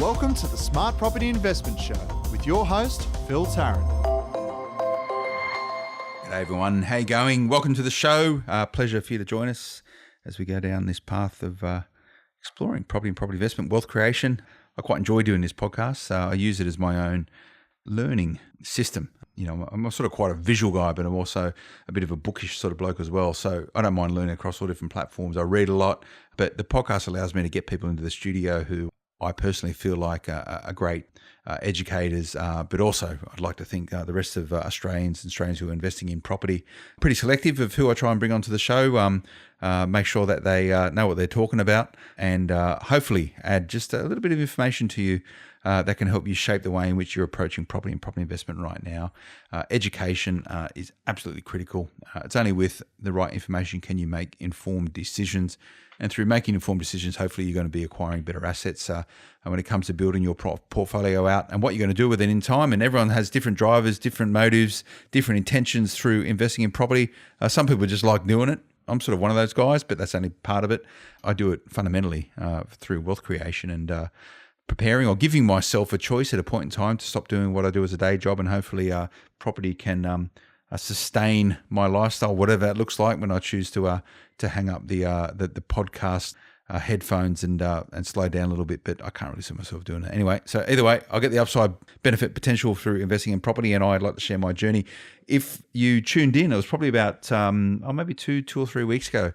Welcome to the Smart Property Investment Show with your host, Phil Tarrant. G'day everyone, how you going? Welcome to the show. Pleasure for you to join us as we go down this path of exploring property and property investment, wealth creation. I quite enjoy doing this podcast. I use it as my own learning system. You know, I'm sort of quite a visual guy, but I'm also a bit of a bookish sort of bloke as well. So I don't mind learning across all different platforms. I read a lot, but the podcast allows me to get people into the studio who I personally feel like are great educators, but also I'd like to think the rest of Australians who are investing in property, pretty selective of who I try and bring onto the show, make sure that they know what they're talking about, and hopefully add just a little bit of information to you that can help you shape the way in which you're approaching property and property investment right now. Education is absolutely critical. It's only with the right information can you make informed decisions. And through making informed decisions, hopefully you're going to be acquiring better assets when it comes to building your portfolio out and what you're going to do with it in time. And everyone has different drivers, different motives, different intentions through investing in property. Some people just like doing it. I'm sort of one of those guys, but that's only part of it. I do it fundamentally through wealth creation and preparing or giving myself a choice at a point in time to stop doing what I do as a day job, and hopefully property can sustain my lifestyle, whatever that looks like, when I choose to hang up the podcast headphones and slow down a little bit. But I can't really see myself doing that anyway. So either way, I'll get the upside benefit potential through investing in property, and I'd like to share my journey. If you tuned in, it was probably about maybe two or 3 weeks ago.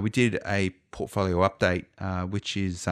We did a portfolio update, which is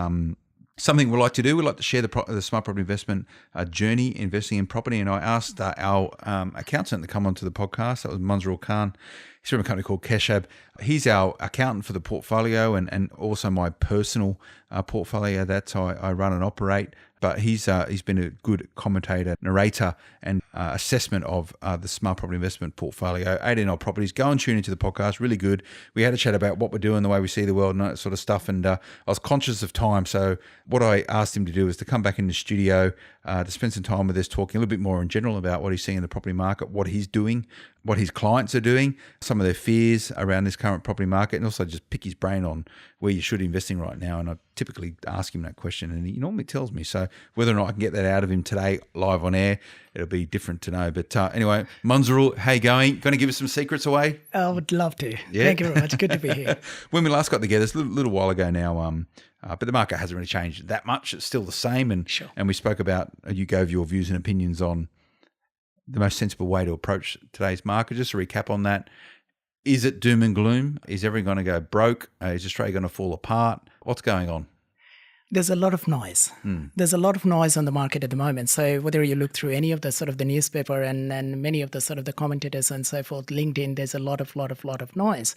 something we like to do. We like to share the smart property investment journey, investing in property. And I asked our accountant to come onto the podcast. That was Munzurul Khan. He's from a company called Keshab. He's our accountant for the portfolio and also my personal portfolio that I run and operate. But he's been a good commentator, narrator, and assessment of the smart property investment portfolio. 18 odd properties. Go and tune into the podcast. Really good. We had a chat about what we're doing, the way we see the world, and that sort of stuff. And I was conscious of time, so what I asked him to do was to come back in the studio to spend some time with us, talking a little bit more in general about what he's seeing in the property market, what he's doing, what his clients are doing, some of their fears around this current property market, and also just pick his brain on where you should be investing right now. And I typically ask him that question, and he normally tells me. So whether or not I can get that out of him today live on air, it'll be different to know. But anyway, Munzurul, how you going? Going to give us some secrets away? I would love to. Yeah? Thank you very much. Good to be here. When we last got together, it's a little while ago now, but the market hasn't really changed that much. It's still the same. And Sure. And we spoke about, you gave your views and opinions on the most sensible way to approach today's market. Just to recap on that, is it doom and gloom? Is everyone going to go broke? Is Australia going to fall apart? What's going on? There's a lot of noise. There's a lot of noise on the market at the moment. So whether you look through any of the sort of the newspaper and many of the sort of the commentators and so forth, LinkedIn, there's a lot of noise.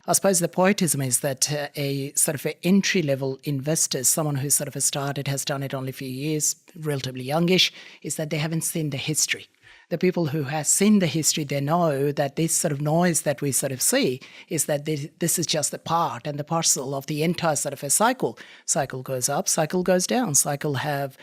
I suppose the poetism is that a sort of a entry-level investor, someone who sort of has done it only a few years, relatively youngish, is that they haven't seen the history. The people who have seen the history, they know that this sort of noise that we sort of see is that this is just a part and the parcel of the entire sort of a cycle. Cycle goes up, cycle goes down. Cycle have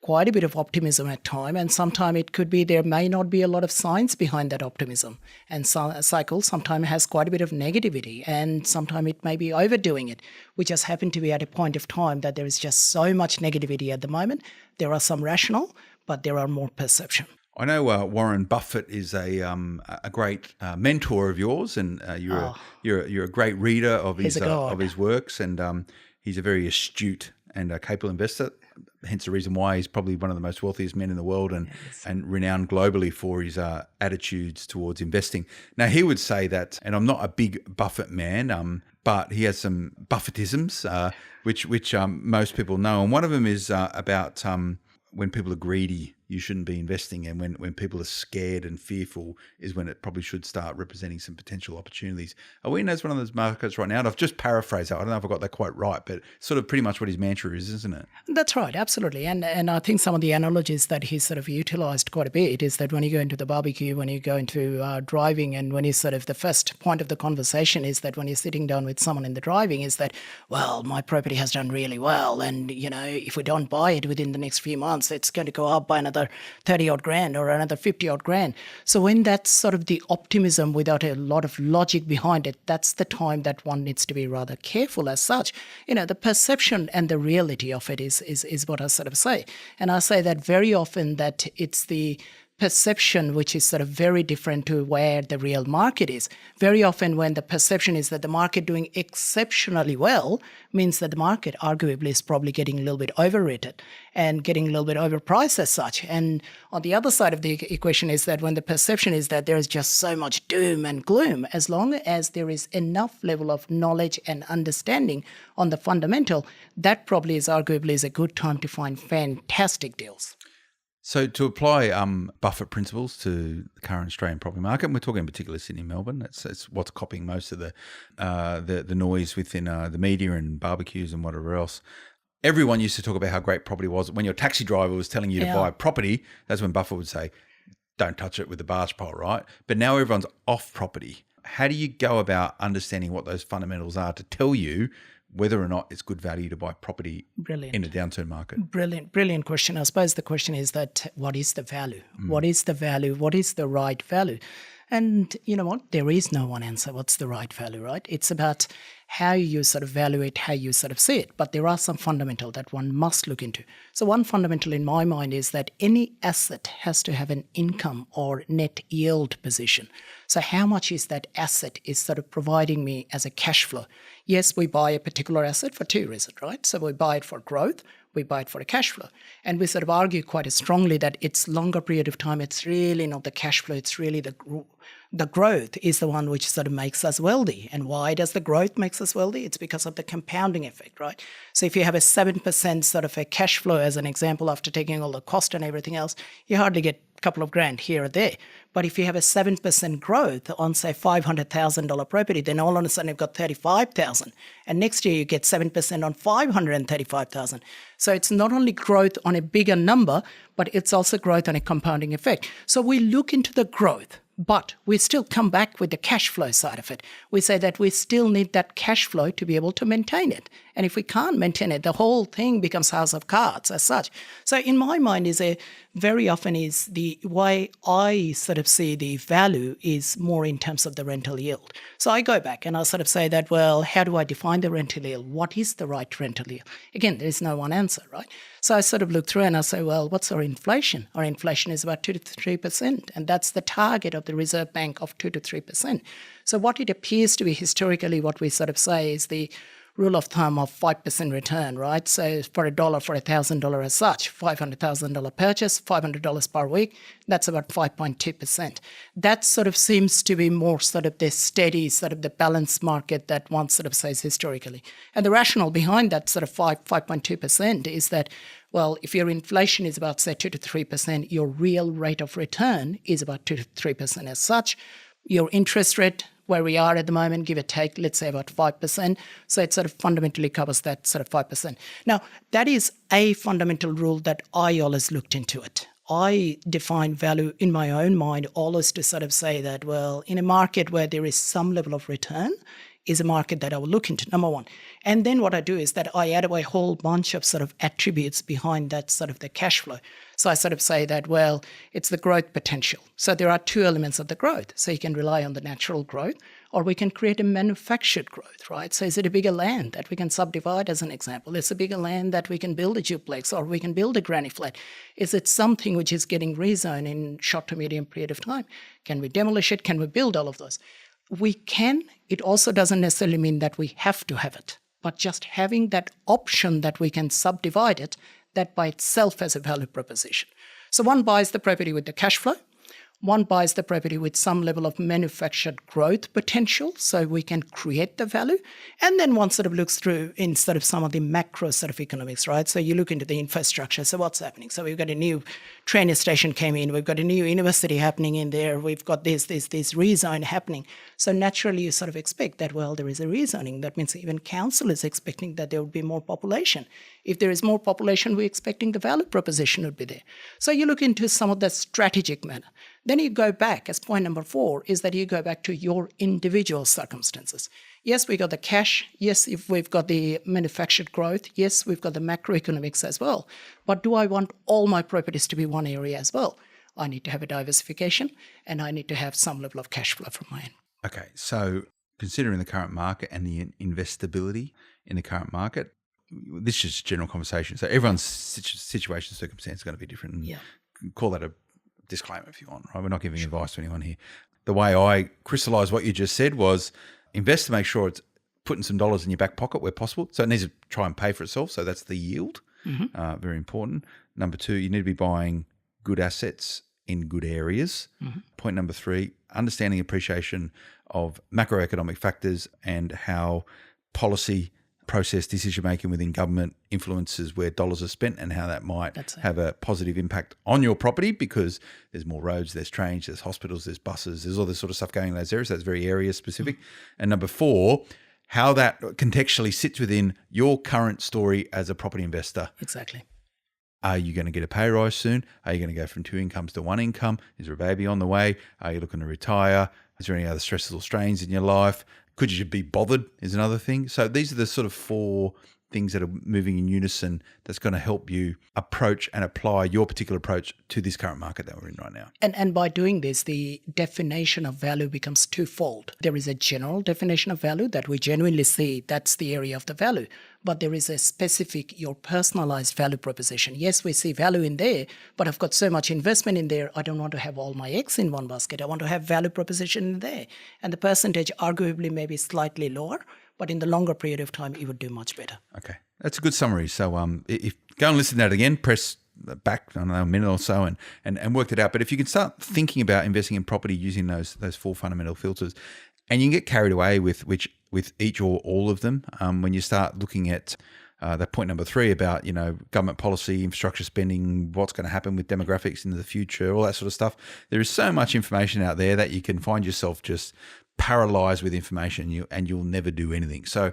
quite a bit of optimism at time, and sometimes it could be there may not be a lot of science behind that optimism. And cycle sometimes has quite a bit of negativity, and sometimes it may be overdoing it. We just happen to be at a point of time that there is just so much negativity at the moment. There are some rational, but there are more perception. I know Warren Buffett is a great mentor of yours, and you're a great reader of his works, and he's a very astute and capable investor. Hence the reason why he's probably one of the most wealthiest men in the world, and renowned globally for his attitudes towards investing. Now he would say that, and I'm not a big Buffett man, but he has some Buffettisms which most people know, and one of them is about when people are greedy, you shouldn't be investing. And when people are scared and fearful is when it probably should start representing some potential opportunities. Are we in one of those markets right now? And I've just paraphrased that. I don't know if I got that quite right, but sort of pretty much what his mantra is, isn't it? That's right, absolutely. And I think some of the analogies that he's sort of utilized quite a bit is that when you go into the barbecue, when you go into driving, and when you sort of the first point of the conversation is that when you're sitting down with someone in the driving is that, well, my property has done really well. And, you know, if we don't buy it within the next few months, it's going to go up by another another 30 odd grand or another 50 odd grand. So when that's sort of the optimism without a lot of logic behind it, that's the time that one needs to be rather careful as such. The perception and the reality of it is what I sort of say. And I say that very often that it's the perception which is sort of very different to where the real market is. Very often when the perception is that the market doing exceptionally well means that the market arguably is probably getting a little bit overrated and getting a little bit overpriced as such. And on the other side of the equation is that when the perception is that there is just so much doom and gloom, as long as there is enough level of knowledge and understanding on the fundamental, that probably is arguably a good time to find fantastic deals. So to apply Buffett principles to the current Australian property market, and we're talking in particular Sydney, Melbourne. It's what's copying most of the noise within the media and barbecues and whatever else. Everyone used to talk about how great property was. When your taxi driver was telling you to buy property, that's when Buffett would say, "Don't touch it with the barge pole," right? But now everyone's off property. How do you go about understanding what those fundamentals are to tell you whether or not it's good value to buy property in a downturn market? Brilliant question. I suppose the question is that what is the value? What is the value? What is the right value? And you know what? There is no one answer. What's the right value, right? It's about how you sort of value it, how you sort of see it. But there are some fundamental that one must look into. So one fundamental in my mind is that any asset has to have an income or net yield position. So how much is that asset is sort of providing me as a cash flow? Yes, we buy a particular asset for two reasons, right? So we buy it for growth, we buy it for a cash flow. And we sort of argue quite strongly that it's longer period of time, it's really not the cash flow, it's really the growth is the one which sort of makes us wealthy. And why does the growth makes us wealthy? It's because of the compounding effect, right? So if you have a 7% sort of a cash flow as an example after taking all the cost and everything else, you hardly get a couple of grand here or there. But if you have a 7% growth on, say, $500,000 property, then all of a sudden you've got $35,000. And next year you get 7% on $535,000. So it's not only growth on a bigger number, but it's also growth on a compounding effect. So we look into the growth, but we still come back with the cash flow side of it. We say that we still need that cash flow to be able to maintain it. And if we can't maintain it, the whole thing becomes house of cards as such. So in my mind very often is the way I sort of see the value is more in terms of the rental yield. So I go back and I sort of say that, well, how do I define the rental yield? What is the right rental yield? Again, there is no one answer, right? So I sort of look through and I say, well, what's our inflation? Our inflation is about 2 to 3%, and that's the target of the Reserve Bank of 2 to 3%. So what it appears to be historically, what we sort of say is the rule of thumb of 5% return, right? So for $1 for $1,000 as such, $500,000 purchase, $500 per week, that's about 5.2%. That sort of seems to be more sort of the steady, sort of the balanced market that one sort of says historically. And the rationale behind that sort of 5.2% is that, well, if your inflation is about, say, 2 to 3%, your real rate of return is about 2 to 3% as such. Your interest rate, where we are at the moment, give or take, let's say about 5%. So it sort of fundamentally covers that sort of 5%. Now, that is a fundamental rule that I always looked into it. I define value in my own mind always to sort of say that, well, in a market where there is some level of return, is a market that I will look into, number one. And then what I do is that I add a whole bunch of sort of attributes behind that sort of the cash flow. So I sort of say that, well, it's the growth potential. So there are two elements of the growth. So you can rely on the natural growth, or we can create a manufactured growth, right? So is it a bigger land that we can subdivide as an example? Is it a bigger land that we can build a duplex or we can build a granny flat? Is it something which is getting rezoned in short to medium period of time? Can we demolish it? Can we build all of those? We can. It also doesn't necessarily mean that we have to have it, but just having that option that we can subdivide it, that by itself has a value proposition. So one buys the property with the cash flow. One buys the property with some level of manufactured growth potential, so we can create the value. And then one sort of looks through instead of some of the macro sort of economics, right? So you look into the infrastructure. So what's happening? So we've got a new train station came in. We've got a new university happening in there. We've got this rezone happening. So naturally you sort of expect that, well, there is a rezoning. That means even council is expecting that there would be more population. If there is more population, we're expecting the value proposition would be there. So you look into some of the strategic matter. Then you go back, as point number 4, is that you go back to your individual circumstances. Yes, we got the cash. Yes, if we've got the manufactured growth. Yes, we've got the macroeconomics as well. But do I want all my properties to be one area as well? I need to have a diversification, and I need to have some level of cash flow from my end. Okay, so considering the current market and the investability in the current market, this is just general conversation. So everyone's situation, circumstance is going to be different. And call that a disclaimer if you want, right? We're not giving advice to anyone here. The way I crystallise what you just said was invest to make sure it's putting some dollars in your back pocket where possible. So it needs to try and pay for itself. So that's the yield, very important. Number 2, you need to be buying good assets in good areas. Point number 3, understanding appreciation of macroeconomic factors and how policy process decision-making within government influences where dollars are spent and how that might have a positive impact on your property, because there's more roads, there's trains, there's hospitals, there's buses, there's all this sort of stuff going in those areas. That's very area specific. And number 4, how that contextually sits within your current story as a property investor. Exactly. Are you going to get a pay rise soon? Are you going to go from 2 incomes to 1 income? Is there a baby on the way? Are you looking to retire? Is there any other stresses or strains in your life? Could you be bothered is another thing. So these are the sort of 4 things that are moving in unison that's going to help you approach and apply your particular approach to this current market that we're in right now. And by doing this, the definition of value becomes twofold. There is a general definition of value that we genuinely see that's the area of the value, but there is a specific, your personalized value proposition. Yes, we see value in there, but I've got so much investment in there, I don't want to have all my eggs in one basket. I want to have value proposition in there. And the percentage arguably may be slightly lower, but in the longer period of time, it would do much better. Okay. That's a good summary. So if go and listen to that again, press back, I don't know, a minute or so and work it out. But if you can start thinking about investing in property using those 4 fundamental filters, and you can get carried away with each or all of them when you start looking at that point number 3 about, government policy, infrastructure spending, what's going to happen with demographics into the future, all that sort of stuff. There is so much information out there that you can find yourself just paralyzed with information and you'll never do anything. So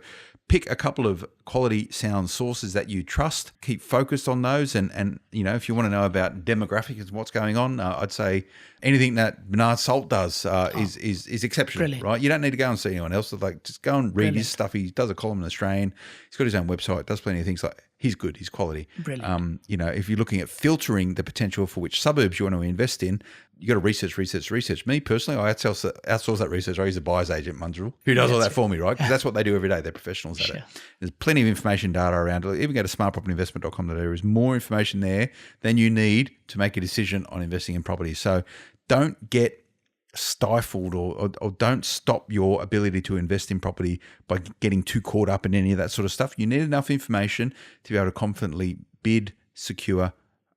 pick a couple of quality sound sources that you trust, keep focused on those. And if you want to know about demographics and what's going on, I'd say anything that Bernard Salt does is exceptional, Brilliant. Right? You don't need to go and see anyone else. Like, just go and read his stuff. He does a column in Australian. He's got his own website, does plenty of things. Like, he's good, he's quality. Brilliant. If you're looking at filtering the potential for which suburbs you want to invest in, you got to research. Me personally, I outsource that research. I use a buyer's agent, Munzurul, who does all that for me, right? Because that's what they do every day. They're professionals at it. There's plenty of information data around it. Even go to smartpropertyinvestment.com.au. There is more information there than you need to make a decision on investing in property. So don't get stifled or don't stop your ability to invest in property by getting too caught up in any of that sort of stuff. You need enough information to be able to confidently bid, secure,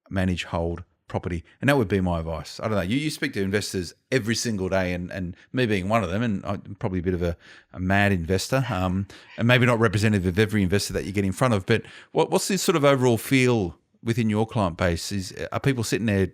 manage, hold property. And that would be my advice. I don't know. You speak to investors every single day, and me being one of them, and I'm probably a bit of a mad investor, and maybe not representative of every investor that you get in front of. But what's this sort of overall feel within your client base? Are people sitting there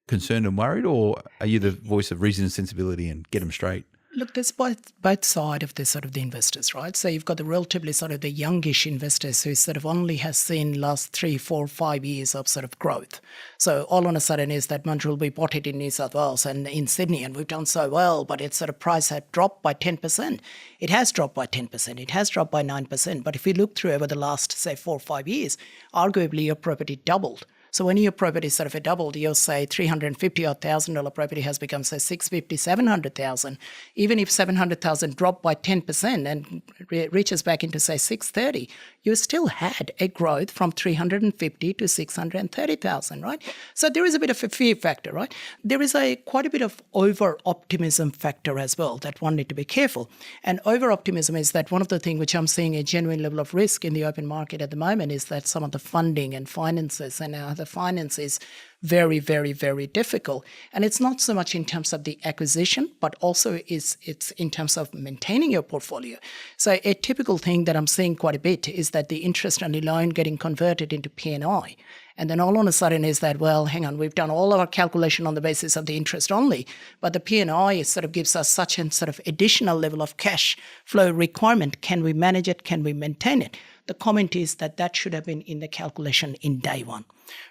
concerned and worried, or are you the voice of reason and sensibility and get them straight? Look, there's both sides of this sort of the investors, right? So you've got the relatively sort of the youngish investors who sort of only has seen last 3, 4, 5 years of sort of growth. So all on a sudden is that Munzurul, we bought it in New South Wales and in Sydney, and we've done so well, but its sort of price had dropped by 10%. It has dropped by 10%. It has dropped by 9%. But if you look through over the last, say, 4 or 5 years, arguably your property doubled. So when your property sort of a doubled, you'll say $350,000 property has become, say, $650,000, $700,000. Even if $700,000 dropped by 10% and reaches back into, say, $630,000, you still had a growth from $350,000 to $630,000, right? So there is a bit of a fear factor, right? There is quite a bit of over-optimism factor as well that one need to be careful. And over-optimism is that one of the things which I'm seeing a genuine level of risk in the open market at the moment is that some of the funding and finances and the finance is very, very, very difficult. And it's not so much in terms of the acquisition, but also it's in terms of maintaining your portfolio. So a typical thing that I'm seeing quite a bit is that the interest-only loan getting converted into P&I. And then all on a sudden is that, well, hang on, we've done all of our calculation on the basis of the interest only, but the P&I sort of gives us such a sort of additional level of cash flow requirement. Can we manage it? Can we maintain it? The comment is that should have been in the calculation in day one,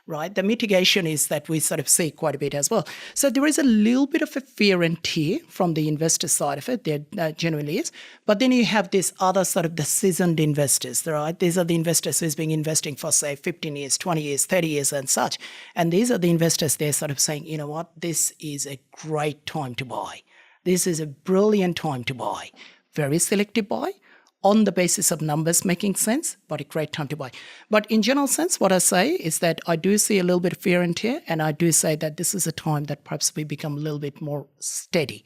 right? The mitigation is that we sort of see quite a bit as well. So there is a little bit of a fear and tear from the investor side of it. There genuinely is. But then you have this other sort of the seasoned investors, right? These are the investors who's been investing for, say, 15 years, 20 years, 30 years and such. And these are the investors, they're sort of saying, you know what, this is a great time to buy. This is a brilliant time to buy. Very selective buy on the basis of numbers making sense, but a great time to buy. But in general sense, what I say is that I do see a little bit of fear and tear, and I do say that this is a time that perhaps we become a little bit more steady.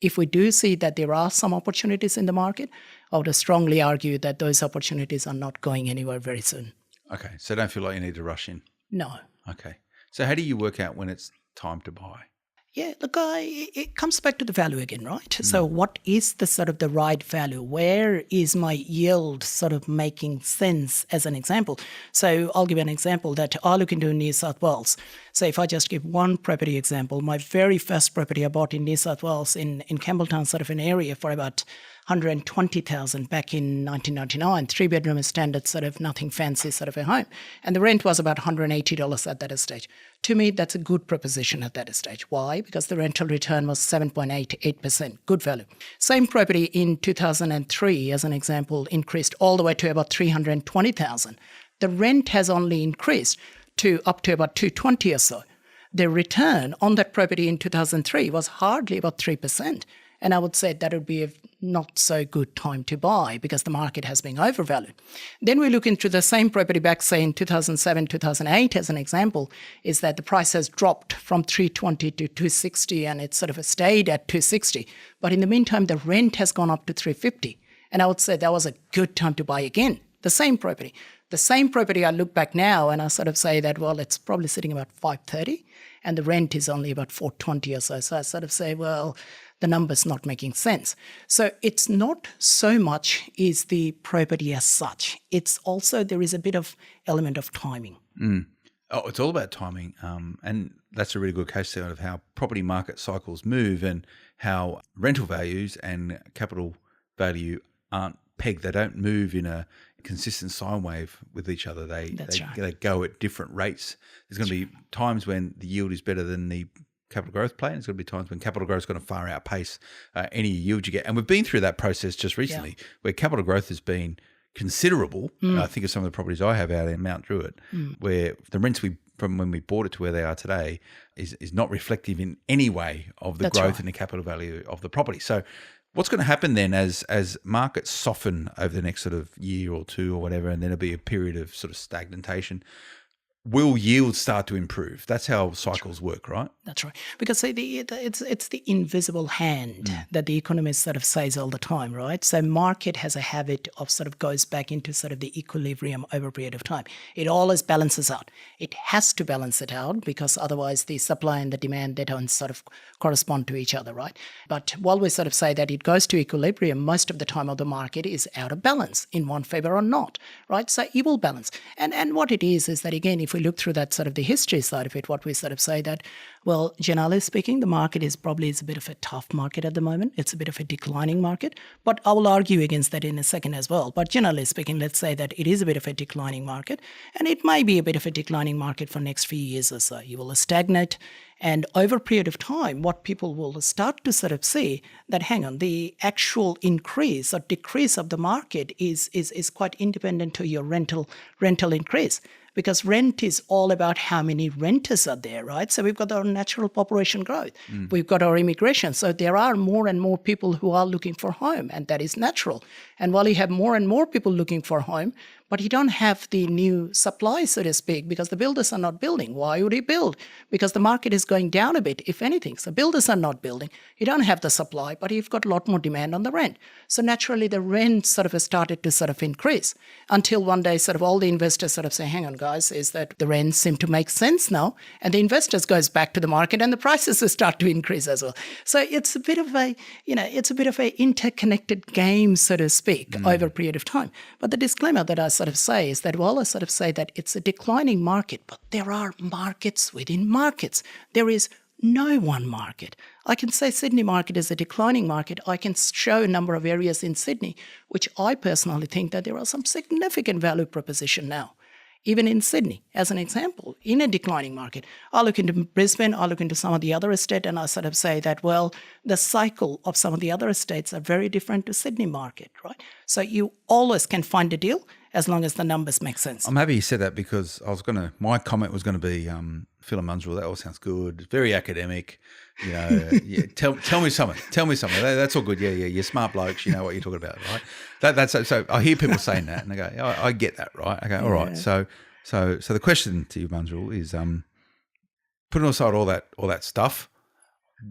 If we do see that there are some opportunities in the market, I would strongly argue that those opportunities are not going anywhere very soon. Okay, so don't feel like you need to rush in. No. Okay, so how do you work out when it's time to buy? Yeah, look, it comes back to the value again, right? So what is the sort of the right value? Where is my yield sort of making sense as an example? So I'll give you an example that I look into New South Wales. So if I just give one property example, my very first property I bought in New South Wales in Campbelltown sort of an area for about 120,000 back in 1999, 3-bedroom standard sort of nothing fancy sort of a home. And the rent was about $180 at that stage. To me, that's a good proposition at that stage. Why? Because the rental return was 7.88%, good value. Same property in 2003, as an example, increased all the way to about 320,000. The rent has only increased to up to about 220 or so. The return on that property in 2003 was hardly about 3%. And I would say that would be a not so good time to buy because the market has been overvalued. Then we look into the same property back, say in 2007, 2008 as an example, is that the price has dropped from 320 to 260 and it's sort of stayed at 260. But in the meantime, the rent has gone up to 350. And I would say that was a good time to buy again, the same property. The same property, I look back now and I sort of say that, well, it's probably sitting about 530 and the rent is only about 420 or so. So I sort of say, well, the number's not making sense. So it's not so much is the property as such. It's also, there is a bit of element of timing. Oh, it's all about timing. And that's a really good case study of how property market cycles move and how rental values and capital value aren't pegged. They don't move in a consistent sine wave with each other. They go at different rates. There's going to be times when the yield is better than the capital growth plan. There's going to be times when capital growth is going to far outpace any yield you get. And we've been through that process just recently where capital growth has been considerable. I think of some of the properties I have out in Mount Druitt where the rents from when we bought it to where they are today is not reflective in any way of the growth in the capital value of the property. So what's going to happen then as markets soften over the next sort of year or two or whatever, and then there'll be a period of sort of stagnation? Will yields start to improve? That's how cycles work, right? That's right. Because it's the invisible hand that the economist sort of says all the time, right? So market has a habit of sort of goes back into sort of the equilibrium over a period of time. It always balances out. It has to balance it out because otherwise the supply and the demand, they don't sort of correspond to each other, right? But while we sort of say that it goes to equilibrium, most of the time of the market is out of balance in one favor or not, right? So it will balance. And what it is that, again, if we look through that sort of the history side of it, what we sort of say that, well, generally speaking, the market is a bit of a tough market at the moment. It's a bit of a declining market, but I will argue against that in a second as well. But generally speaking, let's say that it is a bit of a declining market, and it may be a bit of a declining market for next few years or so. You will stagnate, and over a period of time, what people will start to sort of see that, hang on, the actual increase or decrease of the market is quite independent to your rental increase. Because rent is all about how many renters are there, right? So we've got our natural population growth. We've got our immigration. So there are more and more people who are looking for home, and that is natural. And while you have more and more people looking for home, but you don't have the new supply, so to speak, because the builders are not building. Why would he build? Because the market is going down a bit, if anything. So builders are not building. You don't have the supply, but you've got a lot more demand on the rent. So naturally, the rent sort of started to sort of increase until one day sort of all the investors sort of say, hang on, guys, is that the rents seem to make sense now. And the investors goes back to the market and the prices start to increase as well. So it's a bit of a, interconnected game, so to speak, over a period of time. But the disclaimer that I sort of say is that, well, I sort of say that it's a declining market, but there are markets within markets. There is no one market. I can say Sydney market is a declining market. I can show a number of areas in Sydney, which I personally think that there are some significant value proposition now. even in Sydney, as an example, in a declining market. I look into Brisbane, I look into some of the other estates, and I sort of say that, well, the cycle of some of the other estates are very different to Sydney market, right? So you always can find a deal as long as the numbers make sense. I'm happy you said that because my comment was going to be, Phil and Munzurul, that all sounds good. Very academic. You know, tell me something. Tell me something. That's all good. Yeah. You're smart blokes. You know what you're talking about, right? That's so. I hear people saying that, and I go, I get that, right? I go, all right. So the question to you, Munzurul, is putting aside all that stuff,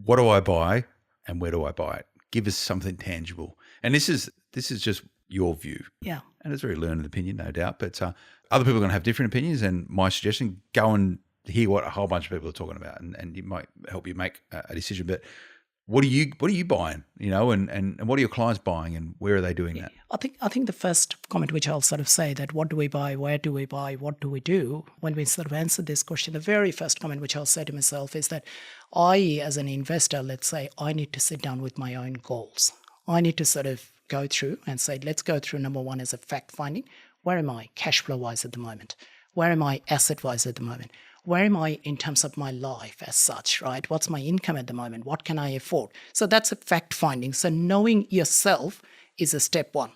what do I buy and where do I buy it? Give us something tangible. And this is just your view. Yeah. And it's a very learned opinion, no doubt. But other people are going to have different opinions. And my suggestion, go and hear what a whole bunch of people are talking about, and it might help you make a decision. But what are you buying? You know, and what are your clients buying, and where are they doing that? I think the first comment which I'll sort of say that what do we buy, where do we buy, what do we do? When we sort of answer this question, the very first comment which I'll say to myself is that I, as an investor, let's say, I need to sit down with my own goals. I need to sort of go through and say, let's go through number one as a fact finding. Where am I cash flow wise at the moment? Where am I asset wise at the moment? Where am I in terms of my life as such, right? What's my income at the moment? What can I afford? So that's a fact finding. So knowing yourself is a step one,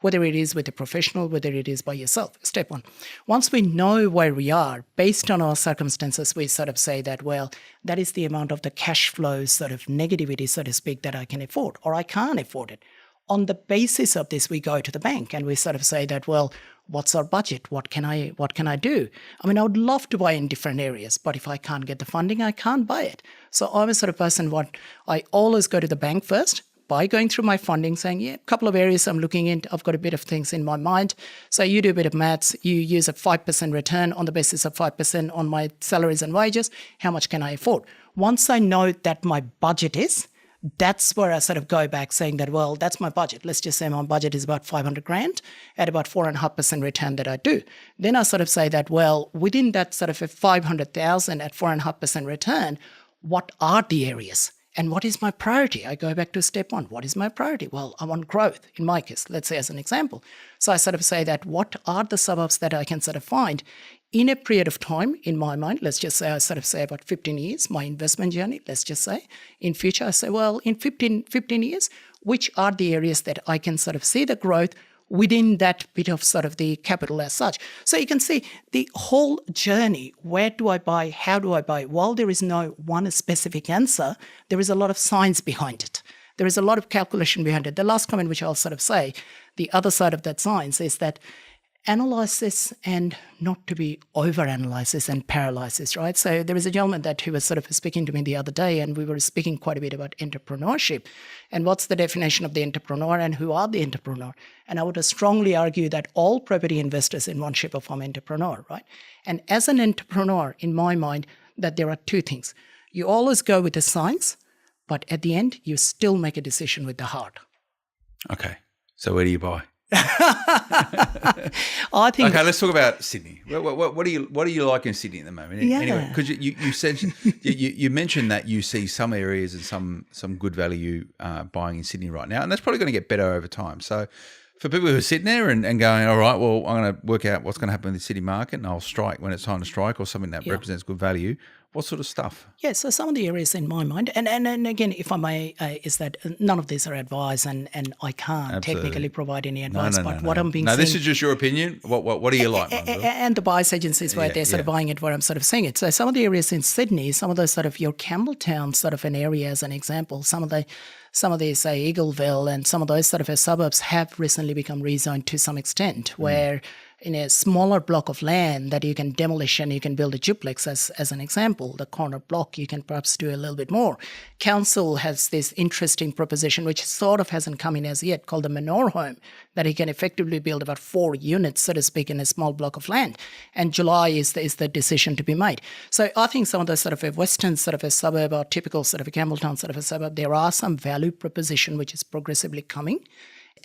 whether it is with a professional, whether it is by yourself, step one. Once we know where we are, based on our circumstances, we sort of say that, well, that is the amount of the cash flow sort of negativity, so to speak, that I can afford, or I can't afford it. On the basis of this, we go to the bank and we sort of say that, well, what's our budget? What can I do? I mean, I would love to buy in different areas, but if I can't get the funding, I can't buy it. So I'm a sort of person, I always go to the bank first by going through my funding, saying, yeah, a couple of areas I'm looking into. I've got a bit of things in my mind. So you do a bit of maths, you use a 5% return on the basis of 5% on my salaries and wages. How much can I afford? Once I know that my budget is, that's where I sort of go back saying that, well, that's my budget. Let's just say my budget is about 500 grand at about 4.5% return that I do. Then I sort of say that, well, within that sort of a 500,000 at 4.5% return, what are the areas? And what is my priority? I go back to step one. What is my priority? Well, I want growth in my case, let's say as an example. So I sort of say that what are the suburbs that I can sort of find in a period of time, in my mind, let's just say I sort of say about 15 years, my investment journey, let's just say. In future, I say, well, in 15 years, which are the areas that I can sort of see the growth within that bit of sort of the capital as such. So you can see the whole journey, where do I buy, how do I buy? While there is no one specific answer, there is a lot of science behind it. There is a lot of calculation behind it. The last comment which I'll sort of say, the other side of that science is that analysis and not to be over-analysis and paralysis, right? So there is a gentleman who was sort of speaking to me the other day, and we were speaking quite a bit about entrepreneurship and what's the definition of the entrepreneur and who are the entrepreneur. And I would strongly argue that all property investors in one shape or form are entrepreneur, right? And as an entrepreneur, in my mind, that there are two things. You always go with the science, but at the end, you still make a decision with the heart. Okay. So where do you buy? I think. Okay, let's talk about Sydney. What do you like in Sydney at the moment? Yeah. Anyway, because you said you mentioned that you see some areas and some good value buying in Sydney right now, and that's probably going to get better over time. So for people who are sitting there and going, all right, well, I'm going to work out what's going to happen in the city market, and I'll strike when it's time to strike, or something that represents good value. What sort of stuff? Yeah, so some of the areas in my mind, and again, if I may, is that none of these are advice, and I can't technically provide any advice. What I'm being saying, this is just your opinion. What do you like? And the buyers agencies where they're sort of buying it, where I'm sort of seeing it. So some of the areas in Sydney, some of those sort of your Campbelltown sort of an area as an example, some of the say Eagleville and some of those sort of suburbs have recently become rezoned to some extent, where in a smaller block of land that you can demolish and you can build a duplex as an example. The corner block, you can perhaps do a little bit more. Council has this interesting proposition, which sort of hasn't come in as yet, called the manor home, that you can effectively build about 4 units, so to speak, in a small block of land. And July is the decision to be made. So I think some of the sort of a western sort of a suburb or typical sort of a Campbelltown sort of a suburb, there are some value proposition which is progressively coming.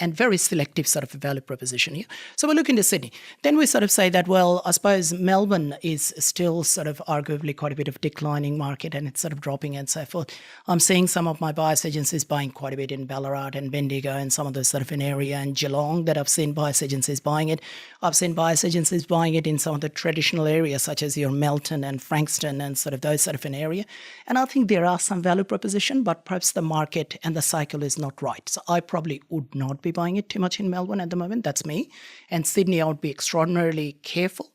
and very selective sort of value proposition here. So we look into Sydney. Then we sort of say that, well, I suppose Melbourne is still sort of arguably quite a bit of declining market and it's sort of dropping and so forth. I'm seeing some of my buyers agencies buying quite a bit in Ballarat and Bendigo and some of those sort of an area in Geelong that I've seen buyers agencies buying it. I've seen buyers agencies buying it in some of the traditional areas such as your Melton and Frankston and sort of those sort of an area. And I think there are some value proposition, but perhaps the market and the cycle is not right. So I probably would not be buying it too much in Melbourne at the moment. That's me. And Sydney, I would be extraordinarily careful.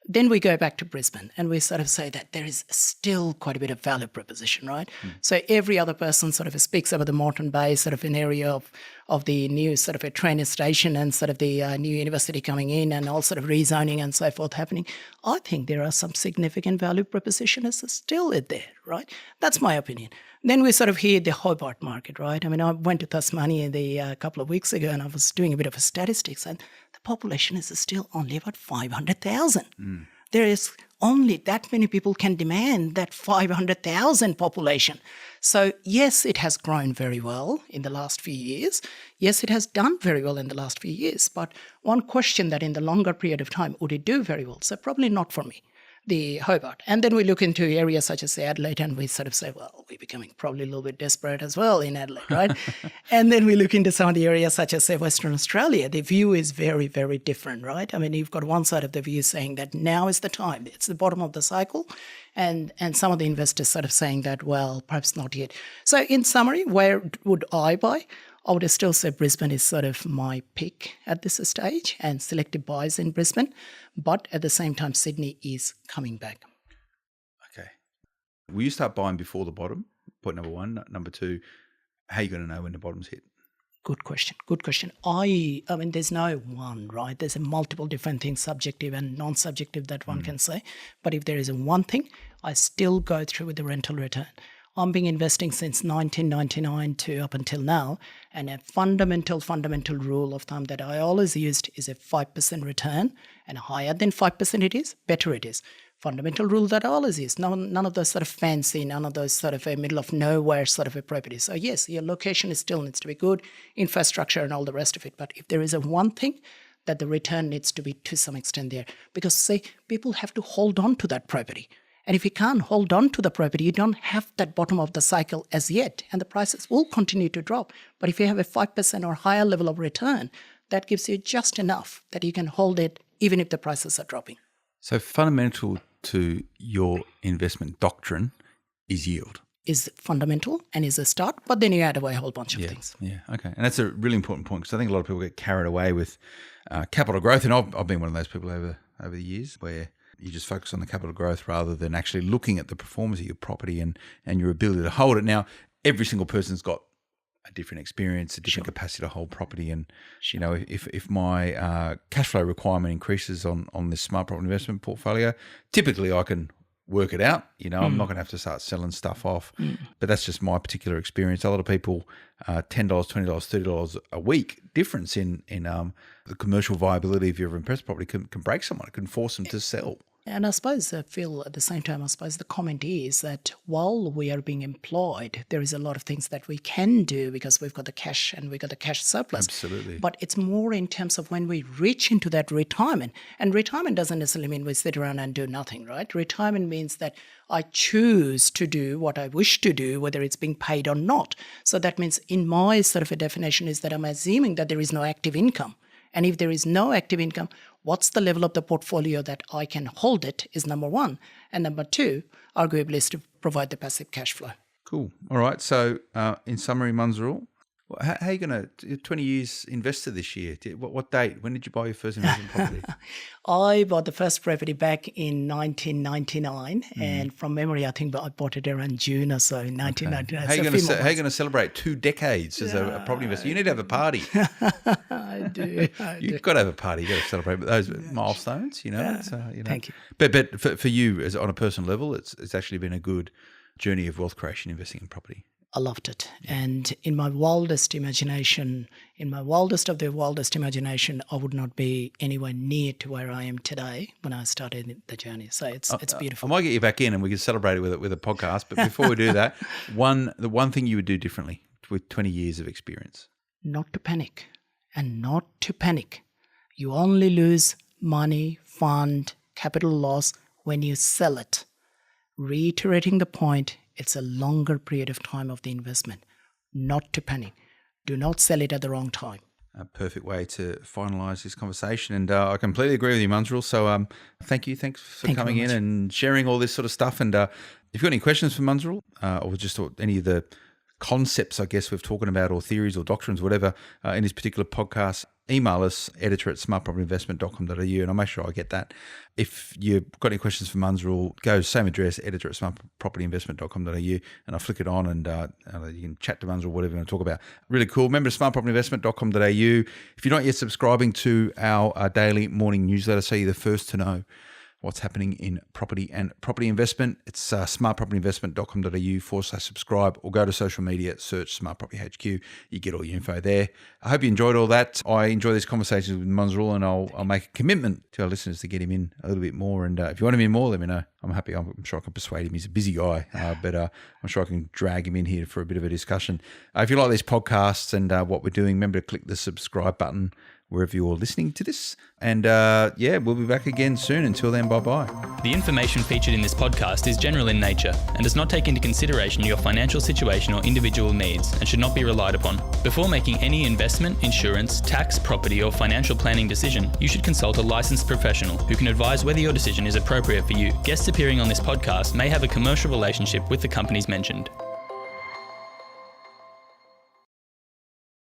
Then we go back to Brisbane and we sort of say that there is still quite a bit of value proposition, right? So every other person sort of speaks about the Moreton Bay sort of an area of the new sort of a train station and sort of the new university coming in and all sort of rezoning and so forth happening. I think there are some significant value propositions still there, right? That's my opinion. Then we sort of hear the Hobart market, right? I mean, I went to Tasmania a couple of weeks ago and I was doing a bit of a statistics and the population is still only about 500,000. There is only that many people can demand that 500,000 population. So yes, it has grown very well in the last few years. Yes, it has done very well in the last few years. But one question that in the longer period of time, would it do very well? So probably not for me, the Hobart. And then we look into areas such as Adelaide and we sort of say, well, we're becoming probably a little bit desperate as well in Adelaide, right? And then we look into some of the areas such as, say, Western Australia. The view is very, very different, right? I mean, you've got one side of the view saying that now is the time. It's the bottom of the cycle. And some of the investors sort of saying that, well, perhaps not yet. So in summary, where would I buy? I would still say Brisbane is sort of my pick at this stage and selective buys in Brisbane. But at the same time, Sydney is coming back. Okay. Will you start buying before the bottom? Point number one. Number two, how are you going to know when the bottom's hit? Good question. Good question. I mean, there's no one, right? There's a multiple different things, subjective and non-subjective that one can say. But if there is a one thing, I still go through with the rental return. I've been investing since 1999 to up until now, and a fundamental rule of thumb that I always used is a 5% return, and higher than 5% it is, better it is. Fundamental rule that I always use. None of those sort of fancy, none of those sort of a middle of nowhere sort of a property. So yes, your location still needs to be good, infrastructure and all the rest of it. But if there is a one thing, that the return needs to be to some extent there. Because say people have to hold on to that property. And if you can't hold on to the property, you don't have that bottom of the cycle as yet, and the prices will continue to drop. But if you have a 5% or higher level of return, that gives you just enough that you can hold it even if the prices are dropping. So fundamental to your investment doctrine is yield. Is fundamental and is a start, but then you add away a whole bunch of things. Yeah, okay. And that's a really important point because I think a lot of people get carried away with capital growth, and I've been one of those people over the years where you just focus on the capital growth rather than actually looking at the performance of your property and your ability to hold it. Now, every single person's got a different experience, a different capacity to hold property. And, you know, if my cash flow requirement increases on this smart property investment portfolio, typically I can work it out. You know, I'm not going to have to start selling stuff off. But that's just my particular experience. A lot of people, $10, $20, $30 a week difference in the commercial viability of your investment property can break someone. It can force them to sell. And I suppose, Phil, at the same time, I suppose the comment is that while we are being employed, there is a lot of things that we can do because we've got the cash and we've got the cash surplus. Absolutely. But it's more in terms of when we reach into that retirement. And retirement doesn't necessarily mean we sit around and do nothing, right? Retirement means that I choose to do what I wish to do, whether it's being paid or not. So that means in my sort of a definition is that I'm assuming that there is no active income. And if there is no active income, what's the level of the portfolio that I can hold it is number one. And number two, arguably, is to provide the passive cash flow. Cool. All right. So in summary, Munzurul, how are you going to, 20 years investor this year? What date? When did you buy your first investment property? I bought the first property back in 1999. And from memory, I think I bought it around June or so in 1999. How are you going to celebrate 2 decades as a property investor? You need to have a party. I do. You've got to have a party. You've got to celebrate those milestones, you know. Thank you. But for you, as on a personal level, it's actually been a good journey of wealth creation investing in property. I loved it. And in my wildest imagination, I would not be anywhere near to where I am today when I started the journey. So it's beautiful. I might get you back in and we can celebrate it with a podcast. But before we do that, the one thing you would do differently with 20 years of experience? Not to panic. and not to panic. You only lose money, fund, capital loss when you sell it. Reiterating the point, it's a longer period of time of the investment. Not to panic. Do not sell it at the wrong time. A perfect way to finalise this conversation. And I completely agree with you, Munzurul. So thank you. Thanks for coming in and sharing all this sort of stuff. And if you've got any questions for Munzurul or just any of the concepts, I guess, we've talking about, or theories or doctrines, whatever, in this particular podcast, email us, editor@smartpropertyinvestment.com.au, and I'll make sure I get that. If you've got any questions for Munzurul, go same address, editor@smartpropertyinvestment.com.au, and I'll flick it on and you can chat to Munzurul, whatever you want to talk about. Really cool. Remember, smartpropertyinvestment.com.au. If you're not yet subscribing to our daily morning newsletter, so you're the first to know what's happening in property and property investment, it's smartpropertyinvestment.com.au/subscribe, or go to social media, search Smart Property HQ. You get all your info there. I hope you enjoyed all that. I enjoy these conversations with Munzurul, and I'll make a commitment to our listeners to get him in a little bit more. And if you want him in more, let me know. I'm happy. I'm sure I can persuade him. He's a busy guy, but I'm sure I can drag him in here for a bit of a discussion. If you like these podcasts and what we're doing, remember to click the subscribe button wherever you're listening to this. And we'll be back again soon. Until then, bye-bye. The information featured in this podcast is general in nature and does not take into consideration your financial situation or individual needs and should not be relied upon. Before making any investment, insurance, tax, property or financial planning decision, you should consult a licensed professional who can advise whether your decision is appropriate for you. Guests appearing on this podcast may have a commercial relationship with the companies mentioned.